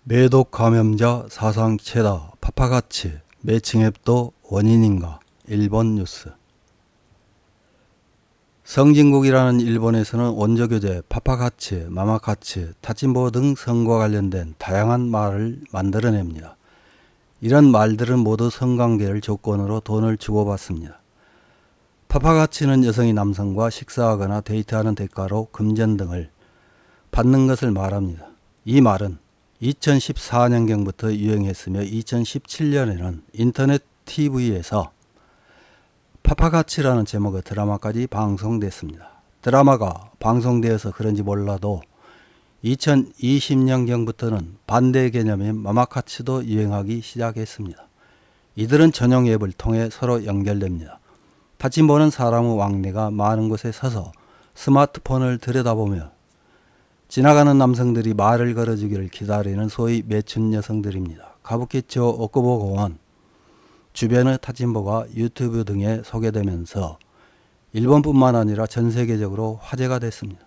매독 감염자 사상 최다 파파가치 매칭 앱도 원인인가? 일본 뉴스. 성진국이라는 일본에서는 원조교제 파파가치, 마마가치, 타친보 등 성과 관련된 다양한 말을 만들어냅니다. 이런 말들은 모두 성관계를 조건으로 돈을 주고받습니다. 파파가치는 여성이 남성과 식사하거나 데이트하는 대가로 금전 등을 받는 것을 말합니다. 이 말은 2014년경부터 유행했으며 2017년에는 인터넷 TV에서 파파가치라는 제목의 드라마까지 방송됐습니다. 드라마가 방송되어서 그런지 몰라도 2020년경부터는 반대 개념인 마마카치도 유행하기 시작했습니다. 이들은 전용 앱을 통해 서로 연결됩니다. 타친보는 사람의 왕래가 많은 곳에 서서 스마트폰을 들여다보며 지나가는 남성들이 말을 걸어주기를 기다리는 소위 매춘 여성들입니다. 가부키초 오쿠보 공원 주변의 타친보가 유튜브 등에 소개되면서 일본뿐만 아니라 전 세계적으로 화제가 됐습니다.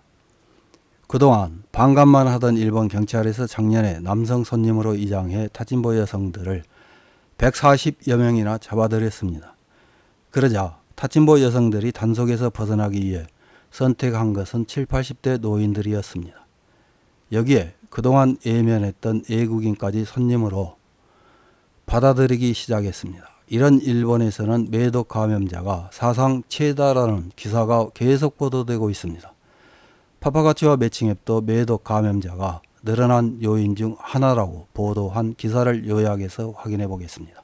그동안 반감만 하던 일본 경찰에서 작년에 남성 손님으로 이장해 타친보 여성들을 140여 명이나 잡아들였습니다. 그러자 타친보 여성들이 단속에서 벗어나기 위해 선택한 것은 70, 80대 노인들이었습니다. 여기에 그동안 예면했던 외국인까지 손님으로 받아들이기 시작했습니다. 이런 일본에서는 매독 감염자가 사상 최다라는 기사가 계속 보도되고 있습니다. 파파가치와 매칭앱도 매독 감염자가 늘어난 요인 중 하나라고 보도한 기사를 요약해서 확인해 보겠습니다.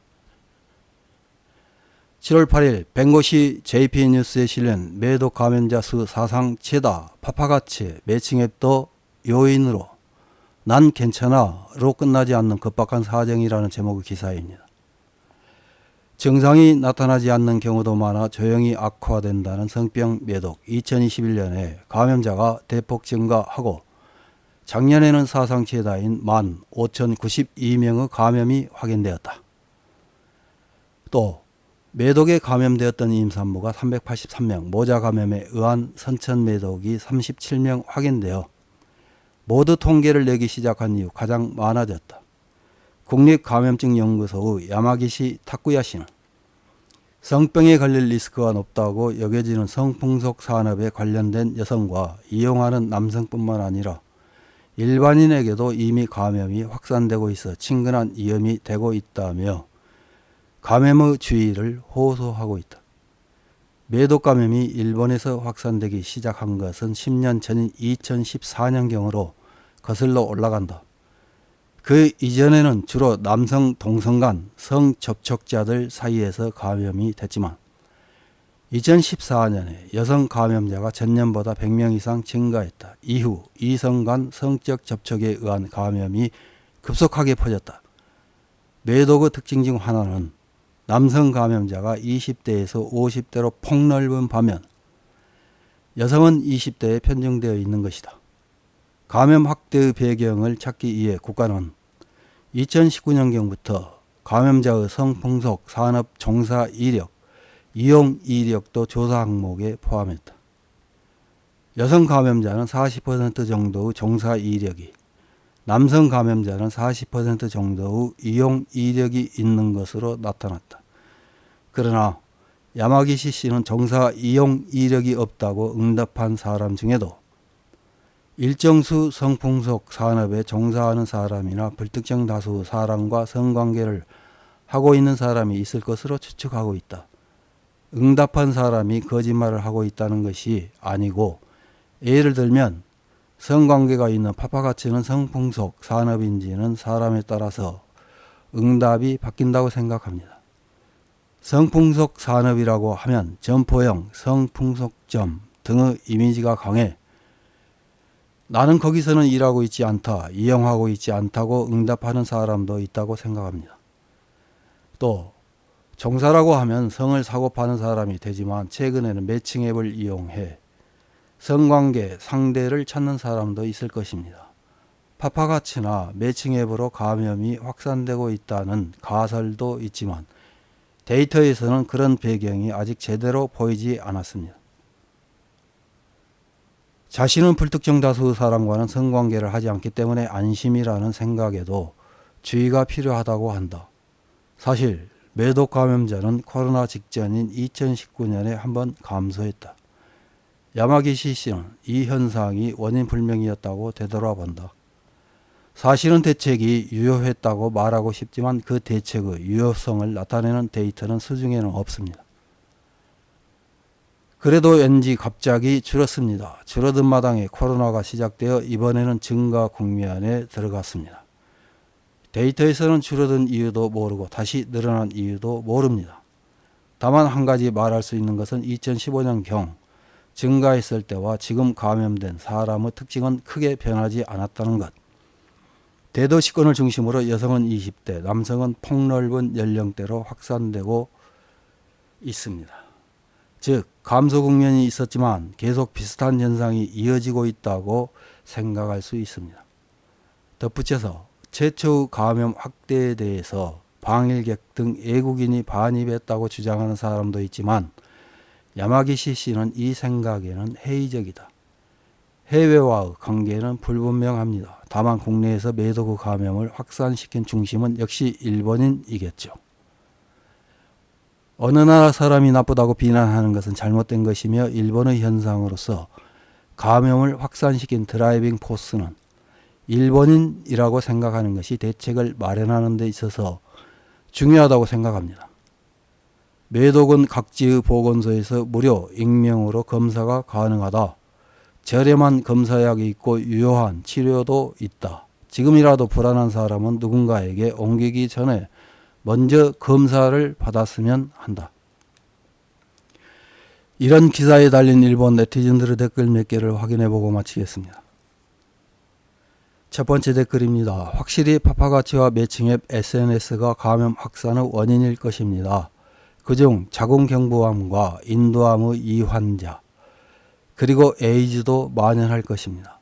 7월 8일 벵고시 JP뉴스에 실린 매독 감염자 수 사상 최다 파파가치 매칭앱도 요인으로 난 괜찮아로 끝나지 않는 급박한 사정이라는 제목의 기사입니다. 증상이 나타나지 않는 경우도 많아 조용히 악화된다는 성병 매독. 2021년에 감염자가 대폭 증가하고 작년에는 사상 최다인 15,092명의 감염이 확인되었다. 또 매독에 감염되었던 임산부가 383명, 모자 감염에 의한 선천 매독이 37명 확인되어 모두 통계를 내기 시작한 이후 가장 많아졌다. 국립감염증연구소의 야마기시 타쿠야 씨는 성병에 걸릴 리스크가 높다고 여겨지는 성풍속 산업에 관련된 여성과 이용하는 남성뿐만 아니라 일반인에게도 이미 감염이 확산되고 있어 친근한 위험이 되고 있다며 감염의 주의를 호소하고 있다. 매독 감염이 일본에서 확산되기 시작한 것은 10년 전인 2014년경으로 거슬러 올라간다. 그 이전에는 주로 남성 동성 간 성접촉자들 사이에서 감염이 됐지만 2014년에 여성 감염자가 전년보다 100명 이상 증가했다. 이후 이성 간 성적 접촉에 의한 감염이 급속하게 퍼졌다. 매독의 특징 중 하나는 남성 감염자가 20대에서 50대로 폭넓은 반면 여성은 20대에 편중되어 있는 것이다. 감염 확대의 배경을 찾기 위해 국가는 2019년경부터 감염자의 성풍속 산업 종사 이력, 이용 이력도 조사 항목에 포함했다. 여성 감염자는 40% 정도의 종사 이력이, 남성 감염자는 40% 정도의 이용 이력이 있는 것으로 나타났다. 그러나 야마기시 씨는 종사 이용 이력이 없다고 응답한 사람 중에도 일정 수 성풍속 산업에 종사하는 사람이나 불특정 다수 사람과 성관계를 하고 있는 사람이 있을 것으로 추측하고 있다. 응답한 사람이 거짓말을 하고 있다는 것이 아니고 예를 들면 성관계가 있는 파파가치는 성풍속 산업인지는 사람에 따라서 응답이 바뀐다고 생각합니다. 성풍속 산업이라고 하면 점포형 성풍속점 등의 이미지가 강해 나는 거기서는 일하고 있지 않다, 이용하고 있지 않다고 응답하는 사람도 있다고 생각합니다. 또 종사라고 하면 성을 사고 파는 사람이 되지만 최근에는 매칭 앱을 이용해 성관계 상대를 찾는 사람도 있을 것입니다. 파파가치나 매칭 앱으로 감염이 확산되고 있다는 가설도 있지만 데이터에서는 그런 배경이 아직 제대로 보이지 않았습니다. 자신은 불특정 다수의 사람과는 성관계를 하지 않기 때문에 안심이라는 생각에도 주의가 필요하다고 한다. 사실 매독 감염자는 코로나 직전인 2019년에 한번 감소했다. 야마기시 씨는 이 현상이 원인 불명이었다고 되돌아본다. 사실은 대책이 유효했다고 말하고 싶지만 그 대책의 유효성을 나타내는 데이터는 수중에는 없습니다. 그래도 왠지 갑자기 줄었습니다. 줄어든 마당에 코로나가 시작되어 이번에는 증가 국면에 들어갔습니다. 데이터에서는 줄어든 이유도 모르고 다시 늘어난 이유도 모릅니다. 다만 한 가지 말할 수 있는 것은 2015년경 증가했을 때와 지금 감염된 사람의 특징은 크게 변하지 않았다는 것. 대도시권을 중심으로 여성은 20대, 남성은 폭넓은 연령대로 확산되고 있습니다. 즉 감소 국면이 있었지만 계속 비슷한 현상이 이어지고 있다고 생각할 수 있습니다. 덧붙여서 최초의 감염 확대에 대해서 방일객 등 외국인이 반입했다고 주장하는 사람도 있지만 야마기시 씨는 이 생각에는 회의적이다. 해외와의 관계는 불분명합니다. 다만 국내에서 매독의 감염을 확산시킨 중심은 역시 일본인이겠죠. 어느 나라 사람이 나쁘다고 비난하는 것은 잘못된 것이며 일본의 현상으로서 감염을 확산시킨 드라이빙 포스는 일본인이라고 생각하는 것이 대책을 마련하는 데 있어서 중요하다고 생각합니다. 매독은 각지의 보건소에서 무료 익명으로 검사가 가능하다. 저렴한 검사약이 있고 유효한 치료도 있다. 지금이라도 불안한 사람은 누군가에게 옮기기 전에 먼저 검사를 받았으면 한다. 이런 기사에 달린 일본 네티즌들의 댓글 몇 개를 확인해보고 마치겠습니다. 첫 번째 댓글입니다. 확실히 파파가치와 매칭앱 SNS가 감염 확산의 원인일 것입니다. 그중 자궁경부암과 인도암의 이환자 그리고 에이즈도 만연할 것입니다.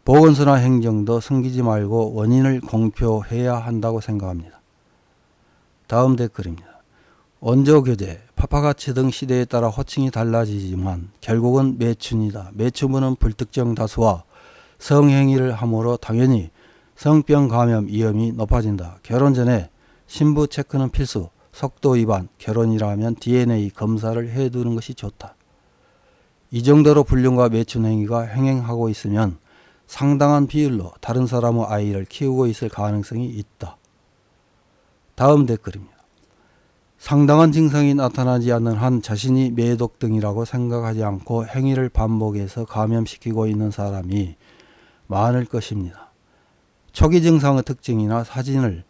보건소나 행정도 숨기지 말고 원인을 공표해야 한다고 생각합니다. 다음 댓글입니다. 원조 교제, 파파가치 등 시대에 따라 호칭이 달라지지만 결국은 매춘이다. 매춘은 불특정 다수와 성행위를 함으로 당연히 성병 감염 위험이 높아진다. 결혼 전에 신부 체크는 필수. 속도 위반, 결혼이라면 DNA 검사를 해두는 것이 좋다. 이 정도로 불륜과 매춘 행위가 횡행하고 있으면 상당한 비율로 다른 사람의 아이를 키우고 있을 가능성이 있다. 다음 댓글입니다. 상당한 증상이 나타나지 않는 한 자신이 매독 등이라고 생각하지 않고 행위를 반복해서 감염시키고 있는 사람이 많을 것입니다. 초기 증상의 특징이나 사진을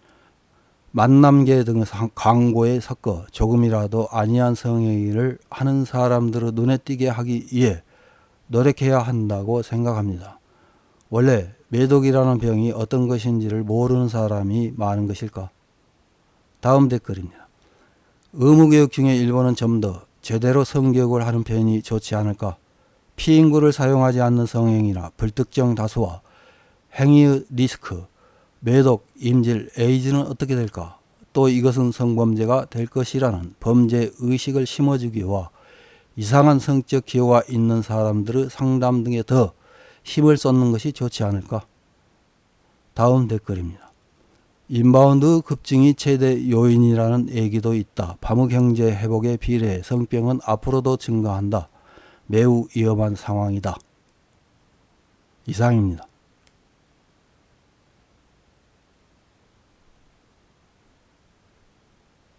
만남계 등의 광고에 섞어 조금이라도 아니한 성행위를 하는 사람들의 눈에 띄게 하기 위해 노력해야 한다고 생각합니다. 원래 매독이라는 병이 어떤 것인지를 모르는 사람이 많은 것일까? 다음 댓글입니다. 의무교육 중에 일본은 좀 더 제대로 성교육을 하는 편이 좋지 않을까? 피임구를 사용하지 않는 성행위나 불특정 다수와 행위의 리스크, 매독, 임질, 에이즈는 어떻게 될까? 또 이것은 성범죄가 될 것이라는 범죄 의식을 심어주기와 이상한 성적 기호가 있는 사람들의 상담 등에 더 힘을 쏟는 것이 좋지 않을까? 다음 댓글입니다. 인바운드 급증이 최대 요인이라는 얘기도 있다. 밤의 경제 회복에 비례해 성병은 앞으로도 증가한다. 매우 위험한 상황이다. 이상입니다.